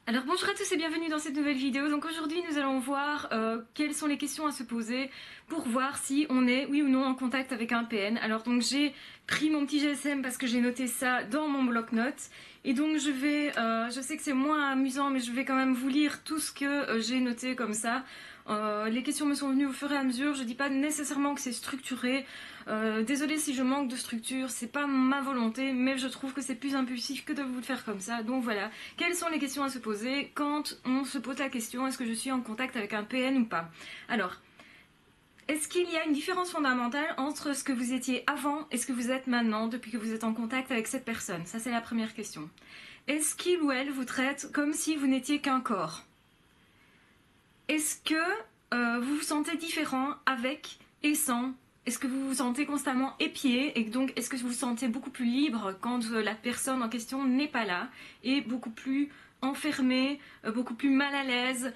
Alors bonjour à tous et bienvenue dans cette nouvelle vidéo. Donc aujourd'hui nous allons voir quelles sont les questions à se poser pour voir si on est oui ou non en contact avec un PN. Alors donc j'ai pris mon petit GSM parce que j'ai noté ça dans mon bloc-notes et donc je sais que c'est moins amusant mais je vais quand même vous lire tout ce que j'ai noté comme ça. Les questions me sont venues au fur et à mesure, je dis pas nécessairement que c'est structuré. Désolée si je manque de structure, c'est pas ma volonté, mais je trouve que c'est plus impulsif que de vous le faire comme ça. Donc voilà, quelles sont les questions à se poser quand on se pose la question est-ce que je suis en contact avec un PN ou pas? Alors, est-ce qu'il y a une différence fondamentale entre ce que vous étiez avant et ce que vous êtes maintenant depuis que vous êtes en contact avec cette personne? Ça c'est la première question. Est-ce qu'il ou elle vous traite comme si vous n'étiez qu'un corps? Est-ce que vous vous sentez différent avec et sans? Est-ce que vous vous sentez constamment épié et donc est-ce que vous vous sentez beaucoup plus libre quand la personne en question n'est pas là et beaucoup plus enfermé, beaucoup plus mal à l'aise,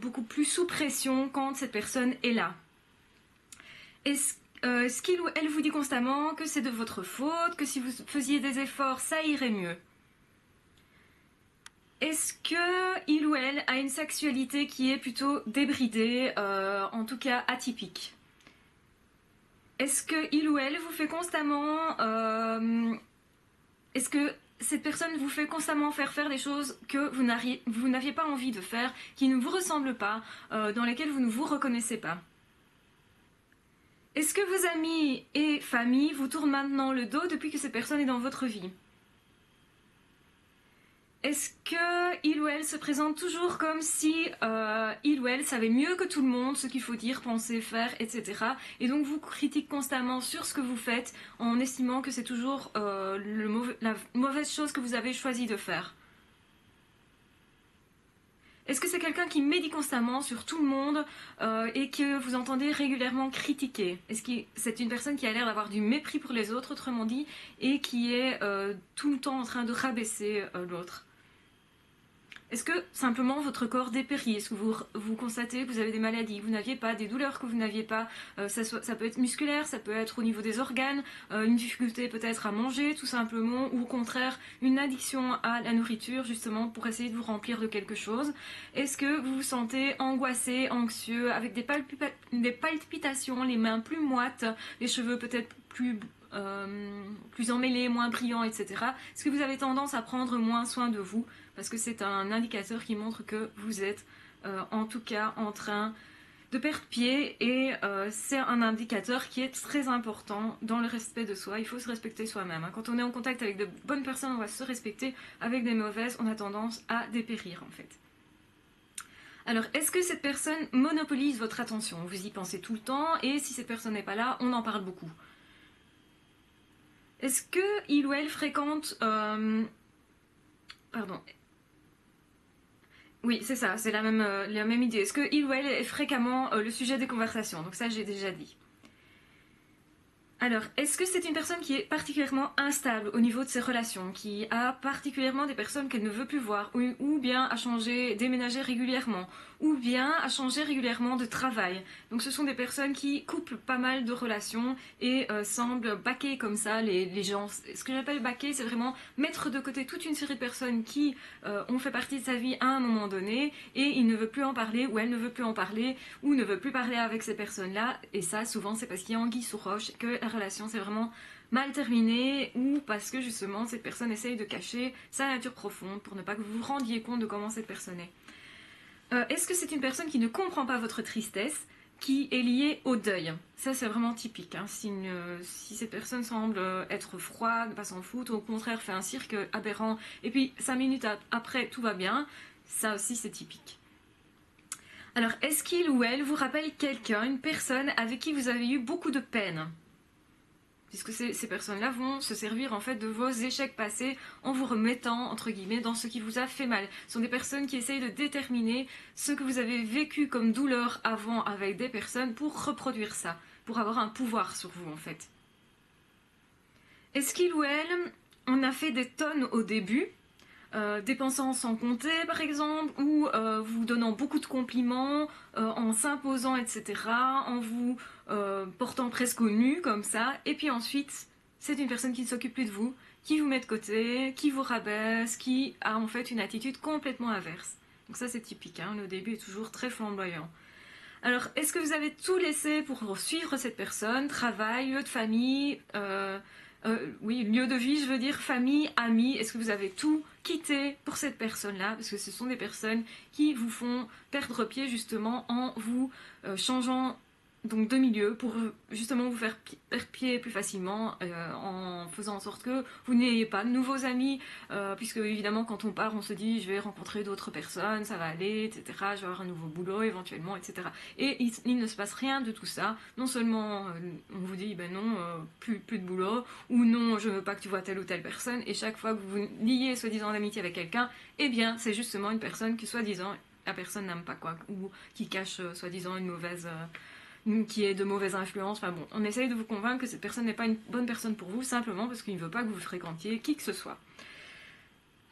beaucoup plus sous pression quand cette personne est là? Est-ce qu'il ou elle vous dit constamment que c'est de votre faute, que si vous faisiez des efforts, ça irait mieux? Est-ce que il ou elle a une sexualité qui est plutôt débridée, en tout cas atypique? Est-ce que il ou elle vous fait constamment... est-ce que cette personne vous fait constamment faire des choses que vous n'aviez pas envie de faire, qui ne vous ressemblent pas, dans lesquelles vous ne vous reconnaissez pas? Est-ce que vos amis et famille vous tournent maintenant le dos depuis que cette personne est dans votre vie? Est-ce que il ou elle se présente toujours comme si il ou elle savait mieux que tout le monde ce qu'il faut dire, penser, faire, etc. Et donc vous critique constamment sur ce que vous faites en estimant que c'est toujours la mauvaise chose que vous avez choisi de faire? Est-ce que c'est quelqu'un qui médit constamment sur tout le monde et que vous entendez régulièrement critiquer? Est-ce que c'est une personne qui a l'air d'avoir du mépris pour les autres, autrement dit, et qui est tout le temps en train de rabaisser l'autre? Est-ce que simplement votre corps dépérit? Est-ce que vous constatez que vous avez des maladies que vous n'aviez pas, des douleurs que vous n'aviez pas? Ça peut être musculaire, ça peut être au niveau des organes, une difficulté peut-être à manger tout simplement, ou au contraire une addiction à la nourriture justement pour essayer de vous remplir de quelque chose. Est-ce que vous vous sentez angoissé, anxieux, avec des palpitations, les mains plus moites, les cheveux peut-être plus emmêlés, moins brillants, etc. Est-ce que vous avez tendance à prendre moins soin de vous? Parce que c'est un indicateur qui montre que vous êtes en tout cas en train de perdre pied et c'est un indicateur qui est très important dans le respect de soi. Il faut se respecter soi-même. Quand on est en contact avec de bonnes personnes, on va se respecter. Avec des mauvaises, on a tendance à dépérir en fait. Alors, est-ce que cette personne monopolise votre attention? Vous y pensez tout le temps et si cette personne n'est pas là, on en parle beaucoup. Est-ce que il ou elle fréquente... pardon. Oui, c'est ça, c'est la même idée. Est-ce que il ou elle est fréquemment le sujet des conversations? Donc ça, j'ai déjà dit. Alors, est-ce que c'est une personne qui est particulièrement instable au niveau de ses relations, qui a particulièrement des personnes qu'elle ne veut plus voir, ou bien a changé, déménagé régulièrement, ou bien a changé régulièrement de travail? Donc ce sont des personnes qui couplent pas mal de relations et semblent baquer comme ça les gens. Ce que j'appelle baquer, c'est vraiment mettre de côté toute une série de personnes qui ont fait partie de sa vie à un moment donné et il ne veut plus en parler, ou elle ne veut plus en parler, ou ne veut plus parler avec ces personnes-là. Et ça, souvent, c'est parce qu'il y a anguille sous roche, que la relation s'est vraiment mal terminée, ou parce que justement cette personne essaye de cacher sa nature profonde pour ne pas que vous vous rendiez compte de comment cette personne est. Est-ce que c'est une personne qui ne comprend pas votre tristesse, qui est liée au deuil? Ça, c'est vraiment typique. Hein. Si cette personne semble être froide, ne pas s'en foutre, ou au contraire fait un cirque aberrant, et puis 5 minutes après, tout va bien, ça aussi, c'est typique. Alors, est-ce qu'il ou elle vous rappelle quelqu'un, une personne avec qui vous avez eu beaucoup de peine? Puisque ces personnes-là vont se servir en fait de vos échecs passés en vous remettant entre guillemets dans ce qui vous a fait mal. Ce sont des personnes qui essayent de déterminer ce que vous avez vécu comme douleur avant avec des personnes pour reproduire ça, pour avoir un pouvoir sur vous en fait. Est-ce qu'il ou elle en a fait des tonnes au début, dépensant sans compter par exemple, ou vous donnant beaucoup de compliments, en s'imposant, etc., en vous portant presque au nu comme ça, et puis ensuite c'est une personne qui ne s'occupe plus de vous, qui vous met de côté, qui vous rabaisse, qui a en fait une attitude complètement inverse. Donc ça c'est typique, hein, le début est toujours très flamboyant. Alors, est-ce que vous avez tout laissé pour suivre cette personne? Travail, lieu de famille, oui, lieu de vie, je veux dire, famille, amis. Est-ce que vous avez tout quitté pour cette personne-là? Parce que ce sont des personnes qui vous font perdre pied justement en vous changeant donc de milieu pour justement vous faire perdre pied plus facilement en faisant en sorte que vous n'ayez pas de nouveaux amis puisque évidemment quand on part on se dit je vais rencontrer d'autres personnes, ça va aller, etc. Je vais avoir un nouveau boulot éventuellement, etc. Et il ne se passe rien de tout ça. Non seulement on vous dit ben non, plus de boulot, ou non je veux pas que tu vois telle ou telle personne, et chaque fois que vous vous liez soi-disant d'amitié avec quelqu'un, eh bien c'est justement une personne que soi-disant la personne n'aime pas, quoi, ou qui cache soi-disant une mauvaise qui est de mauvaise influence. Enfin bon, on essaye de vous convaincre que cette personne n'est pas une bonne personne pour vous, simplement parce qu'il ne veut pas que vous fréquentiez qui que ce soit.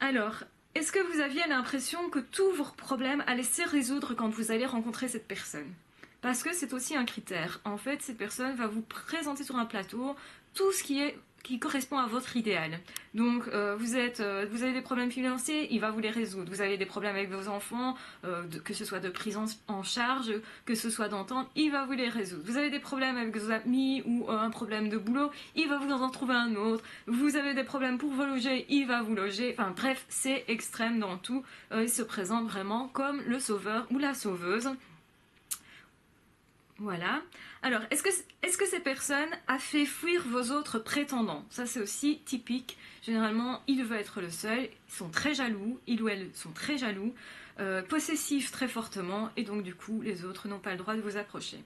Alors, est-ce que vous aviez l'impression que tous vos problèmes allaient se résoudre quand vous allez rencontrer cette personne? Parce que c'est aussi un critère. En fait, cette personne va vous présenter sur un plateau tout ce qui correspond à votre idéal. Donc, vous avez des problèmes financiers, il va vous les résoudre. Vous avez des problèmes avec vos enfants, que ce soit de prise en charge, que ce soit d'entente, il va vous les résoudre. Vous avez des problèmes avec vos amis ou un problème de boulot, il va vous en trouver un autre. Vous avez des problèmes pour vous loger, il va vous loger. Enfin bref, c'est extrême dans tout. Il se présente vraiment comme le sauveur ou la sauveuse. Voilà. Alors, est-ce que cette personne a fait fuir vos autres prétendants? Ça, c'est aussi typique. Généralement, il veut être le seul. Ils sont très jaloux. Il ou elle sont très jaloux, possessifs très fortement. Et donc, du coup, les autres n'ont pas le droit de vous approcher.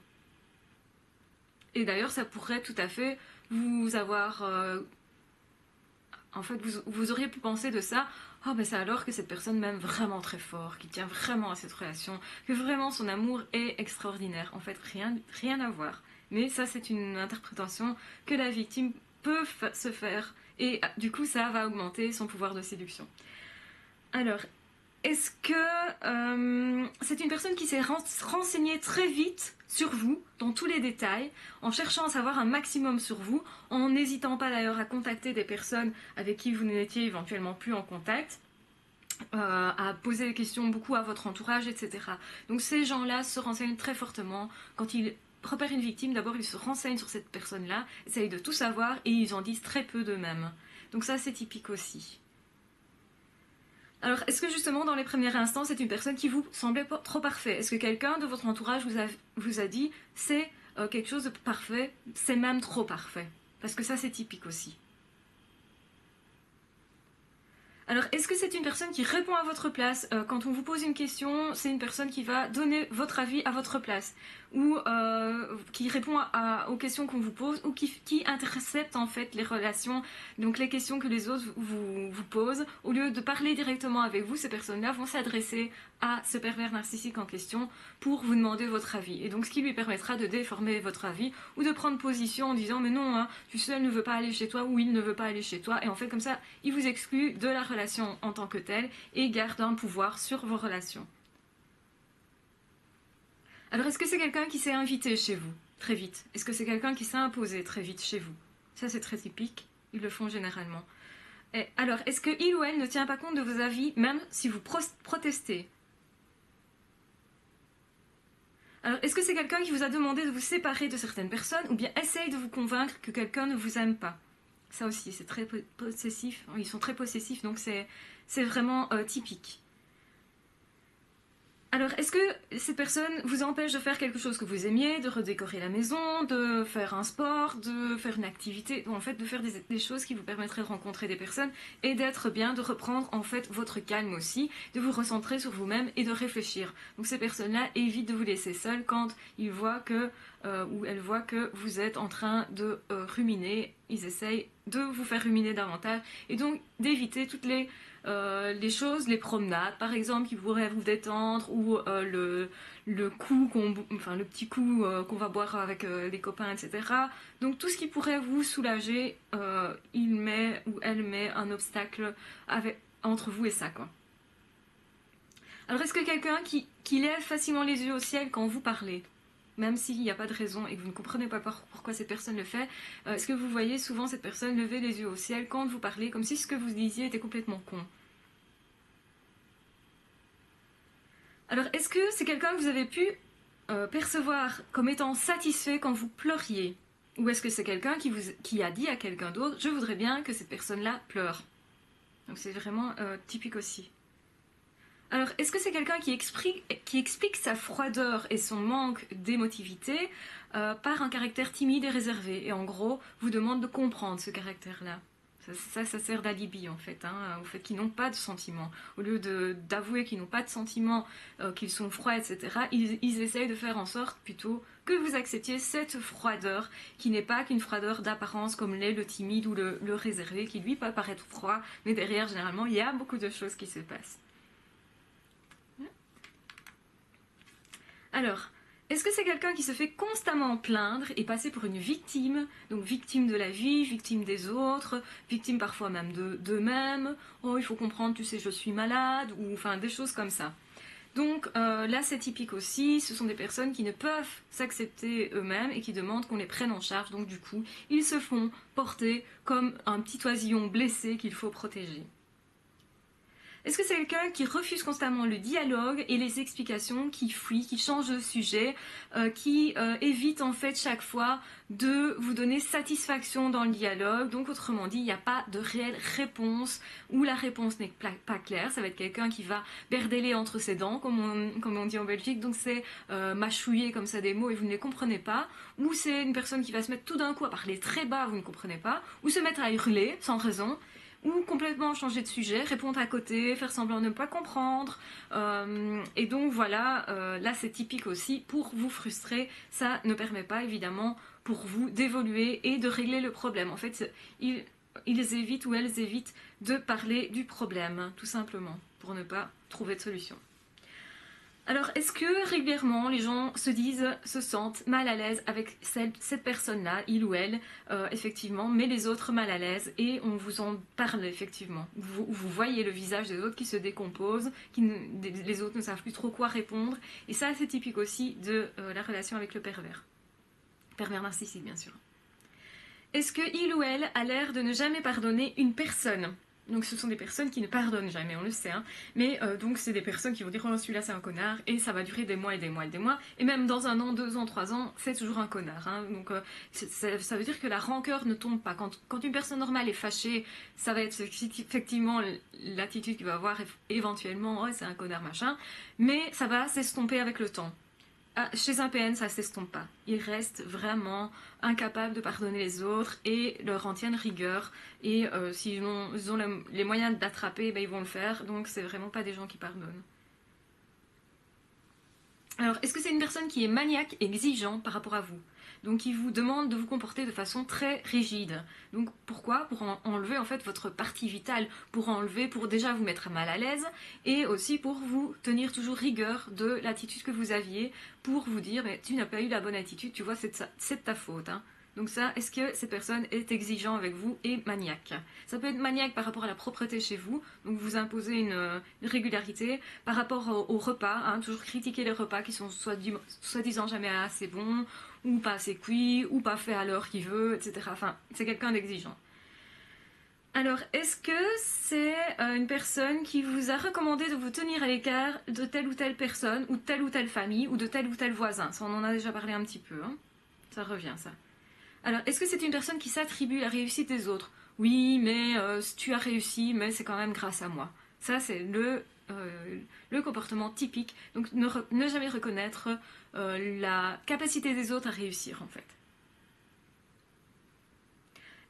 Et d'ailleurs, ça pourrait tout à fait vous avoir... en fait, vous auriez pu penser de ça, oh ben c'est alors que cette personne m'aime vraiment très fort, qui tient vraiment à cette relation, que vraiment son amour est extraordinaire. En fait, rien à voir. Mais ça, c'est une interprétation que la victime peut se faire. Et du coup, ça va augmenter son pouvoir de séduction. Alors, est-ce que c'est une personne qui s'est renseignée très vite sur vous, dans tous les détails, en cherchant à savoir un maximum sur vous, en n'hésitant pas d'ailleurs à contacter des personnes avec qui vous n'étiez éventuellement plus en contact, à poser des questions beaucoup à votre entourage, etc. Donc ces gens-là se renseignent très fortement. Quand ils repèrent une victime, d'abord ils se renseignent sur cette personne-là, essayent de tout savoir et ils en disent très peu d'eux-mêmes. Donc ça c'est typique aussi. Alors, est-ce que justement, dans les premiers instants, c'est une personne qui vous semblait pas trop parfait? Est-ce que quelqu'un de votre entourage vous a dit c'est quelque chose de parfait, c'est même trop parfait? Parce que ça, c'est typique aussi. Alors, est-ce que c'est une personne qui répond à votre place? Quand on vous pose une question, c'est une personne qui va donner votre avis à votre place, ou qui répond aux questions qu'on vous pose, ou qui intercepte en fait les relations, donc les questions que les autres vous posent. Au lieu de parler directement avec vous, ces personnes-là vont s'adresser à ce pervers narcissique en question pour vous demander votre avis. Et donc, ce qui lui permettra de déformer votre avis ou de prendre position en disant mais non, hein, tu sais, elle ne veut pas aller chez toi, ou il ne veut pas aller chez toi. Et en fait, comme ça, il vous exclut de la relation en tant que telle et garde un pouvoir sur vos relations. Alors, est-ce que c'est quelqu'un qui s'est invité chez vous très vite? Est-ce que c'est quelqu'un qui s'est imposé très vite chez vous? Ça, c'est très typique. Ils le font généralement. Et alors, est-ce que il ou elle ne tient pas compte de vos avis, même si vous protestez? Alors, est-ce que c'est quelqu'un qui vous a demandé de vous séparer de certaines personnes ou bien essaye de vous convaincre que quelqu'un ne vous aime pas? Ça aussi, c'est très possessif. Ils sont très possessifs, donc c'est vraiment typique. Alors, est-ce que ces personnes vous empêchent de faire quelque chose que vous aimiez, de redécorer la maison, de faire un sport, de faire une activité, ou en fait de faire des choses qui vous permettraient de rencontrer des personnes et d'être bien, de reprendre en fait votre calme aussi, de vous recentrer sur vous-même et de réfléchir. Donc ces personnes-là évitent de vous laisser seul quand ils voient que, ou elles voient que vous êtes en train de ruminer. Ils essayent de vous faire ruminer davantage et donc d'éviter toutes les choses, les promenades par exemple qui pourraient vous détendre ou le coup enfin le petit coup qu'on va boire avec les copains, etc. Donc tout ce qui pourrait vous soulager, il met ou elle met un obstacle entre vous et ça, quoi. Alors est-ce que quelqu'un qui lève facilement les yeux au ciel quand vous parlez? même s'il n'y a pas de raison et que vous ne comprenez pas pourquoi cette personne le fait. Est-ce que vous voyez souvent cette personne lever les yeux au ciel quand vous parlez, comme si ce que vous disiez était complètement con? Alors, est-ce que c'est quelqu'un que vous avez pu percevoir comme étant satisfait quand vous pleuriez? Ou est-ce que c'est quelqu'un qui a dit à quelqu'un d'autre, je voudrais bien que cette personne-là pleure? Donc c'est vraiment typique aussi. Alors, est-ce que c'est quelqu'un qui explique sa froideur et son manque d'émotivité par un caractère timide et réservé, et en gros, vous demande de comprendre ce caractère-là? Ça sert d'alibi en fait, au fait qu'ils n'ont pas de sentiments. Au lieu d'avouer qu'ils n'ont pas de sentiments, qu'ils sont froids, etc., ils essayent de faire en sorte plutôt que vous acceptiez cette froideur, qui n'est pas qu'une froideur d'apparence comme l'est le timide ou le réservé, qui lui peut paraître froid, mais derrière, généralement, il y a beaucoup de choses qui se passent. Alors, est-ce que c'est quelqu'un qui se fait constamment plaindre et passer pour une victime? Donc victime de la vie, victime des autres, victime parfois même d'eux-mêmes. Oh, il faut comprendre, tu sais, je suis malade, ou enfin des choses comme ça. Donc là, c'est typique aussi, ce sont des personnes qui ne peuvent s'accepter eux-mêmes et qui demandent qu'on les prenne en charge. Donc du coup, ils se font porter comme un petit oisillon blessé qu'il faut protéger. Est-ce que c'est quelqu'un qui refuse constamment le dialogue et les explications, qui fuit, qui change de sujet, qui évite en fait chaque fois de vous donner satisfaction dans le dialogue? Donc autrement dit, il n'y a pas de réelle réponse ou la réponse n'est pas claire. Ça va être quelqu'un qui va berdeler entre ses dents, comme on dit en Belgique. Donc c'est mâchouiller comme ça des mots et vous ne les comprenez pas. Ou c'est une personne qui va se mettre tout d'un coup à parler très bas, vous ne comprenez pas. Ou se mettre à hurler sans raison. Ou complètement changer de sujet, répondre à côté, faire semblant de ne pas comprendre. Et donc voilà, là c'est typique aussi, pour vous frustrer, ça ne permet pas évidemment pour vous d'évoluer et de régler le problème. En fait, ils évitent ou elles évitent de parler du problème, tout simplement, pour ne pas trouver de solution. Alors, est-ce que régulièrement les gens se sentent mal à l'aise avec cette personne-là, il ou elle, effectivement, mais les autres mal à l'aise, et on vous en parle effectivement. Vous voyez le visage des autres qui se décompose, les autres ne savent plus trop quoi répondre, et ça c'est typique aussi de la relation avec le pervers. Pervers narcissique, bien sûr. Est-ce que il ou elle a l'air de ne jamais pardonner une personne? Donc ce sont des personnes qui ne pardonnent jamais, on le sait, mais donc c'est des personnes qui vont dire oh celui-là c'est un connard, et ça va durer des mois et des mois et des mois, et même dans 1 an, 2 ans, 3 ans, c'est toujours un connard. Donc ça veut dire que la rancœur ne tombe pas. Quand une personne normale est fâchée, ça va être effectivement l'attitude qu'il va avoir éventuellement, oh c'est un connard machin, mais ça va s'estomper avec le temps. Chez un PN, ça ne s'estompe pas. Ils restent vraiment incapables de pardonner les autres et leur en tiennent rigueur. Et s'ils ont les moyens d'attraper, ils vont le faire. Donc, c'est vraiment pas des gens qui pardonnent. Alors, est-ce que c'est une personne qui est maniaque, exigeant par rapport à vous? Donc, qui vous demande de vous comporter de façon très rigide. Donc, pourquoi? Pour enlever en fait votre partie vitale, pour déjà vous mettre mal à l'aise, et aussi pour vous tenir toujours rigueur de l'attitude que vous aviez, pour vous dire, mais tu n'as pas eu la bonne attitude, tu vois, c'est de ta faute. Donc ça, est-ce que cette personne est exigeante avec vous et maniaque? Ça peut être maniaque par rapport à la propreté chez vous, donc vous imposez une régularité. Par rapport au repas, toujours critiquer les repas qui sont soi-disant jamais assez bons, ou pas assez cuits, ou pas fait à l'heure qu'il veut, etc. Enfin, c'est quelqu'un d'exigeant. Alors, est-ce que c'est une personne qui vous a recommandé de vous tenir à l'écart de telle ou telle personne, ou de telle famille, ou de tel ou tel voisin? Ça, on en a déjà parlé un petit peu. Ça revient, ça. Alors, est-ce que c'est une personne qui s'attribue la réussite des autres? Oui, mais tu as réussi, mais c'est quand même grâce à moi. Ça, c'est le comportement typique. Donc, ne jamais reconnaître la capacité des autres à réussir, en fait.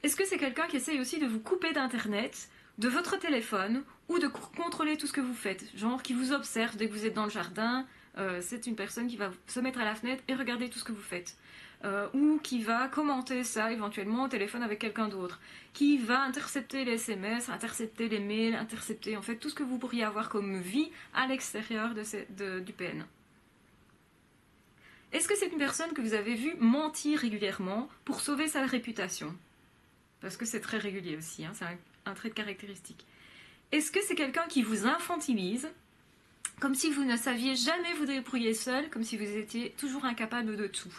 Est-ce que c'est quelqu'un qui essaye aussi de vous couper d'Internet, de votre téléphone, ou de contrôler tout ce que vous faites? Genre, qui vous observe dès que vous êtes dans le jardin. C'est une personne qui va se mettre à la fenêtre et regarder tout ce que vous faites. Ou qui va commenter ça éventuellement au téléphone avec quelqu'un d'autre, qui va intercepter les SMS, intercepter les mails, intercepter en fait tout ce que vous pourriez avoir comme vie à l'extérieur du PN. Est-ce que c'est une personne que vous avez vue mentir régulièrement pour sauver sa réputation? Parce que c'est très régulier aussi, c'est un trait de caractéristique. Est-ce que c'est quelqu'un qui vous infantilise Comme si vous ne saviez jamais vous débrouiller seul, comme si vous étiez toujours incapable de tout.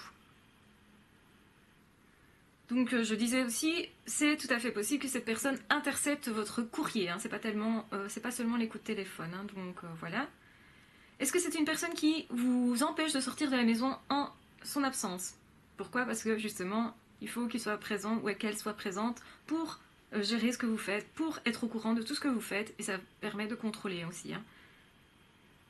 Donc je disais aussi, c'est tout à fait possible que cette personne intercepte votre courrier. Hein, c'est pas seulement les coups de téléphone. Hein, donc voilà. Est-ce que c'est une personne qui vous empêche de sortir de la maison en son absence? Pourquoi? Parce que justement, il faut qu'il soit présent ou qu'elle soit présente pour gérer ce que vous faites, pour être au courant de tout ce que vous faites, et ça permet de contrôler aussi. Hein.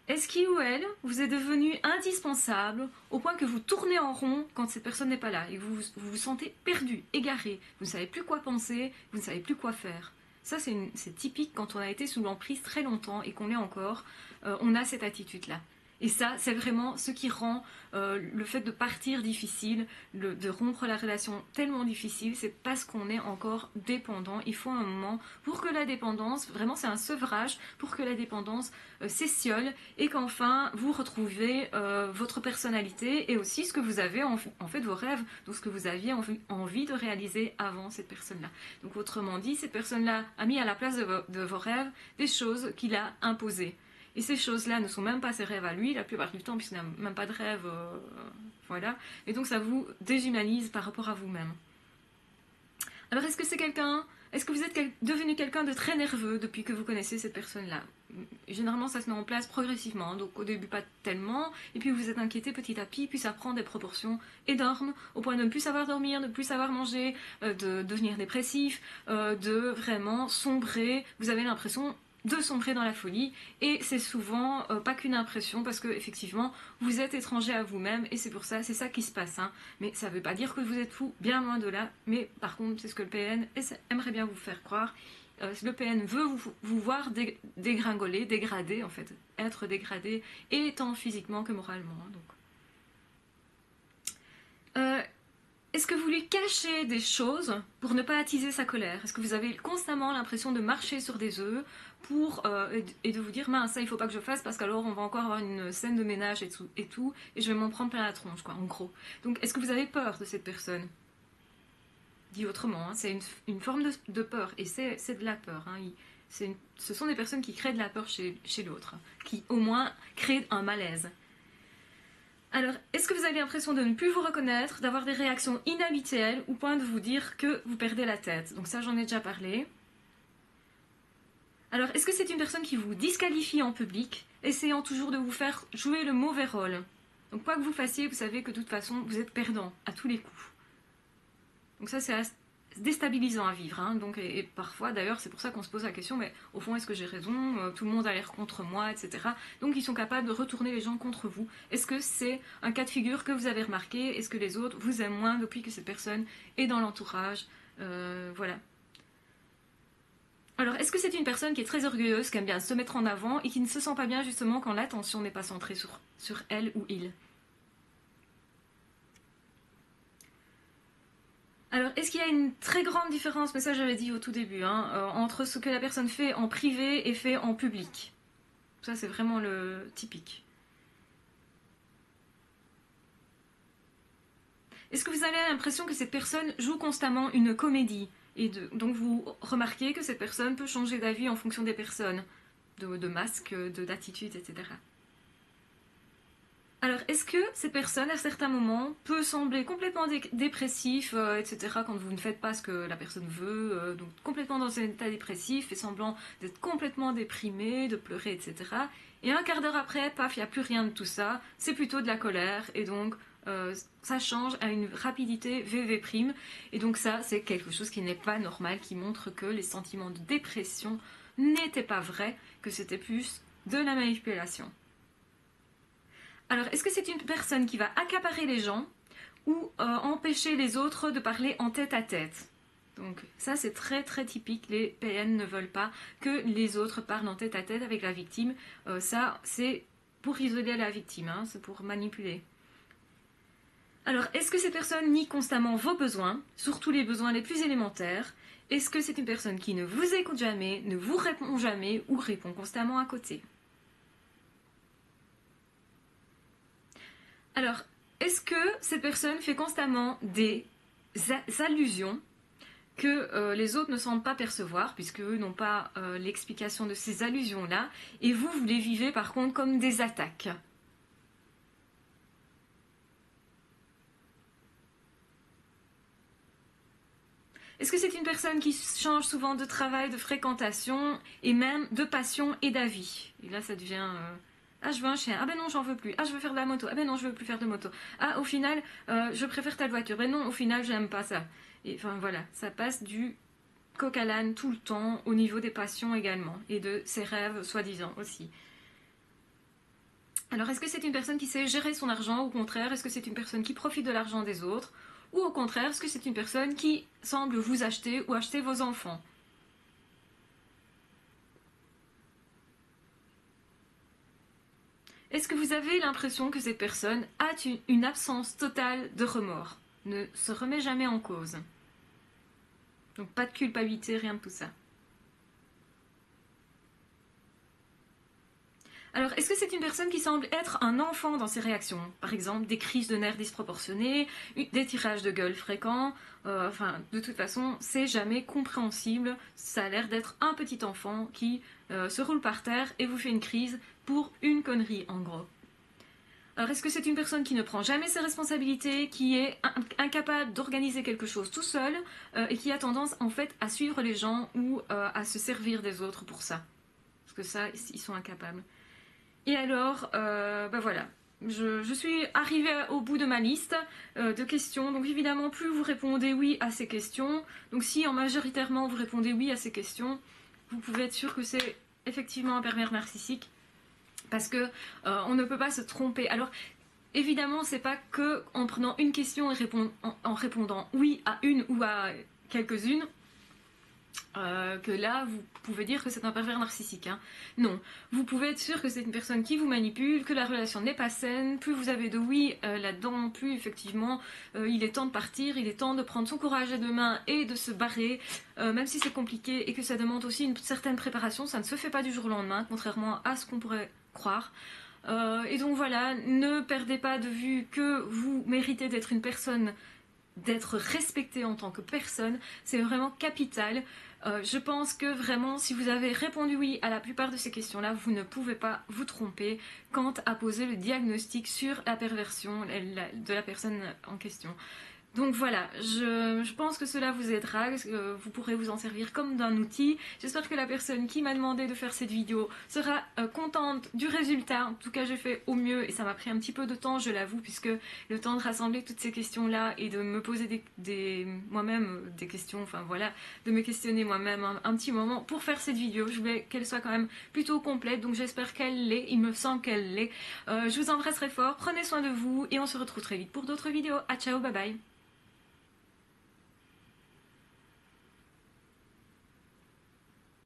Est-ce qu'il ou elle vous est devenu indispensable au point que vous tournez en rond quand cette personne n'est pas là et que vous vous sentez perdu, égaré, vous ne savez plus quoi penser, vous ne savez plus quoi faire? Ça, c'est typique quand on a été sous l'emprise très longtemps et qu'on l'est encore, on a cette attitude-là. Et ça, c'est vraiment ce qui rend le fait de partir difficile, de rompre la relation tellement difficile, c'est parce qu'on est encore dépendant. Il faut un moment pour que la dépendance, vraiment c'est un sevrage, pour que la dépendance s'essiole et qu'enfin vous retrouvez votre personnalité et aussi ce que vous avez en fait vos rêves, donc ce que vous aviez envie de réaliser avant cette personne-là. Donc autrement dit, cette personne-là a mis à la place de vos rêves des choses qu'il a imposées. Et ces choses-là ne sont même pas ses rêves à lui, la plupart du temps, puisqu'il n'a même pas de rêve. Voilà. Et donc ça vous déshumanise par rapport à vous-même. Alors est-ce que c'est quelqu'un... Est-ce que vous êtes devenu quelqu'un de très nerveux depuis que vous connaissez cette personne-là? Généralement, ça se met en place progressivement. Donc au début, pas tellement. Et puis vous vous êtes inquiété petit à petit. Puis ça prend des proportions énormes, au point de ne plus savoir dormir, de ne plus savoir manger, de devenir dépressif, de vraiment sombrer. Vous avez l'impression de sombrer dans la folie, et c'est souvent pas qu'une impression, parce que effectivement vous êtes étranger à vous-même, et c'est pour ça, c'est ça qui se passe, hein. Mais ça veut pas dire que vous êtes fou, bien loin de là, mais par contre c'est ce que le PN aimerait bien vous faire croire. Le PN veut vous voir dégringoler, dégrader en fait, être dégradé, et tant physiquement que moralement, hein, donc. Est-ce que vous lui cachez des choses pour ne pas attiser sa colère? Est-ce que vous avez constamment l'impression de marcher sur des œufs et de vous dire mince, ça il faut pas que je fasse parce qu'alors on va encore avoir une scène de ménage et tout, et je vais m'en prendre plein la tronche, quoi, en gros. Donc est-ce que vous avez peur de cette personne? Dit autrement, hein, c'est une forme de peur, et c'est de la peur. Hein, ce sont des personnes qui créent de la peur chez l'autre, qui au moins créent un malaise. Alors, est-ce que vous avez l'impression de ne plus vous reconnaître, d'avoir des réactions inhabituelles, au point de vous dire que vous perdez la tête? Donc ça, j'en ai déjà parlé. Alors, est-ce que c'est une personne qui vous disqualifie en public, essayant toujours de vous faire jouer le mauvais rôle? Donc quoi que vous fassiez, vous savez que de toute façon, vous êtes perdant à tous les coups. Donc ça, c'est déstabilisant à vivre. Hein. Donc, et parfois, d'ailleurs, c'est pour ça qu'on se pose la question, mais au fond, est-ce que j'ai raison? Tout le monde a l'air contre moi, etc. Donc, ils sont capables de retourner les gens contre vous. Est-ce que c'est un cas de figure que vous avez remarqué? Est-ce que les autres vous aiment moins depuis que cette personne est dans l'entourage? Voilà. Alors, est-ce que c'est une personne qui est très orgueilleuse, qui aime bien se mettre en avant et qui ne se sent pas bien justement quand l'attention n'est pas centrée sur elle ou il? Alors, est-ce qu'il y a une très grande différence, mais ça j'avais dit au tout début, hein, entre ce que la personne fait en privé et fait en public? Ça c'est vraiment le typique. Est-ce que vous avez l'impression que cette personne joue constamment une comédie? Donc vous remarquez que cette personne peut changer d'avis en fonction des personnes, de masque, d'attitude, etc. Alors, est-ce que cette personne, à certains moments, peut sembler complètement dépressif, etc., quand vous ne faites pas ce que la personne veut, donc complètement dans un état dépressif, fait semblant d'être complètement déprimé, de pleurer, etc. Et un quart d'heure après, paf, il n'y a plus rien de tout ça, c'est plutôt de la colère, et donc ça change à une rapidité VV', et donc ça, c'est quelque chose qui n'est pas normal, qui montre que les sentiments de dépression n'étaient pas vrais, que c'était plus de la manipulation. Alors, est-ce que c'est une personne qui va accaparer les gens ou empêcher les autres de parler en tête à tête? Donc ça, c'est très très typique. Les PN ne veulent pas que les autres parlent en tête à tête avec la victime. Ça, c'est pour isoler la victime, hein, c'est pour manipuler. Alors, est-ce que cette personne nie constamment vos besoins, surtout les besoins les plus élémentaires? Est-ce que c'est une personne qui ne vous écoute jamais, ne vous répond jamais ou répond constamment à côté? Alors, est-ce que cette personne fait constamment des allusions que les autres ne semblent pas percevoir, puisque eux n'ont pas l'explication de ces allusions-là, et vous les vivez par contre comme des attaques. Est-ce que c'est une personne qui change souvent de travail, de fréquentation, et même de passion et d'avis? Et là, ça devient... ah, je veux un chien. Ah ben non, j'en veux plus. Ah, je veux faire de la moto. Ah ben non, je veux plus faire de moto. Ah, au final, je préfère telle voiture. Ben non, au final, j'aime pas ça. Et enfin, voilà, ça passe du coq à l'âne tout le temps, au niveau des passions également, et de ses rêves, soi-disant, aussi. Alors, est-ce que c'est une personne qui sait gérer son argent, ou au contraire, est-ce que c'est une personne qui profite de l'argent des autres? Ou au contraire, est-ce que c'est une personne qui semble vous acheter ou acheter vos enfants? Est-ce que vous avez l'impression que cette personne a une absence totale de remords? Ne se remet jamais en cause. Donc pas de culpabilité, rien de tout ça. Alors, est-ce que c'est une personne qui semble être un enfant dans ses réactions? Par exemple, des crises de nerfs disproportionnées, des tirages de gueule fréquents. Enfin, de toute façon, c'est jamais compréhensible. Ça a l'air d'être un petit enfant qui se roule par terre et vous fait une crise pour une connerie, en gros. Alors, est-ce que c'est une personne qui ne prend jamais ses responsabilités, qui est incapable d'organiser quelque chose tout seul et qui a tendance, en fait, à suivre les gens ou à se servir des autres pour ça? Parce que ça, ils sont incapables. Et alors, ben voilà, je suis arrivée au bout de ma liste de questions. Donc évidemment, plus vous répondez oui à ces questions, donc si en majoritairement vous répondez oui à ces questions, vous pouvez être sûr que c'est effectivement un pervers narcissique, parce que on ne peut pas se tromper. Alors évidemment, c'est pas que en prenant une question et en répondant oui à une ou à quelques-unes, que là, vous pouvez dire que c'est un pervers narcissique. Hein. Non, vous pouvez être sûr que c'est une personne qui vous manipule, que la relation n'est pas saine. Plus vous avez de oui là-dedans, plus effectivement il est temps de partir, il est temps de prendre son courage à deux mains et de se barrer, même si c'est compliqué et que ça demande aussi une certaine préparation. Ça ne se fait pas du jour au lendemain, contrairement à ce qu'on pourrait croire. Et donc voilà, ne perdez pas de vue que vous méritez d'être une personne, d'être respecté en tant que personne, c'est vraiment capital. Je pense que vraiment, si vous avez répondu oui à la plupart de ces questions-là, vous ne pouvez pas vous tromper quant à poser le diagnostic sur la perversion de la personne en question. Donc voilà, je pense que cela vous aidera, que vous pourrez vous en servir comme d'un outil. J'espère que la personne qui m'a demandé de faire cette vidéo sera contente du résultat. En tout cas, j'ai fait au mieux et ça m'a pris un petit peu de temps, je l'avoue, puisque le temps de rassembler toutes ces questions-là et de me poser moi-même des questions, enfin voilà, de me questionner moi-même un petit moment pour faire cette vidéo. Je voulais qu'elle soit quand même plutôt complète, donc j'espère qu'elle l'est, il me semble qu'elle l'est. Je vous embrasse très fort, prenez soin de vous et on se retrouve très vite pour d'autres vidéos. À ciao, bye bye.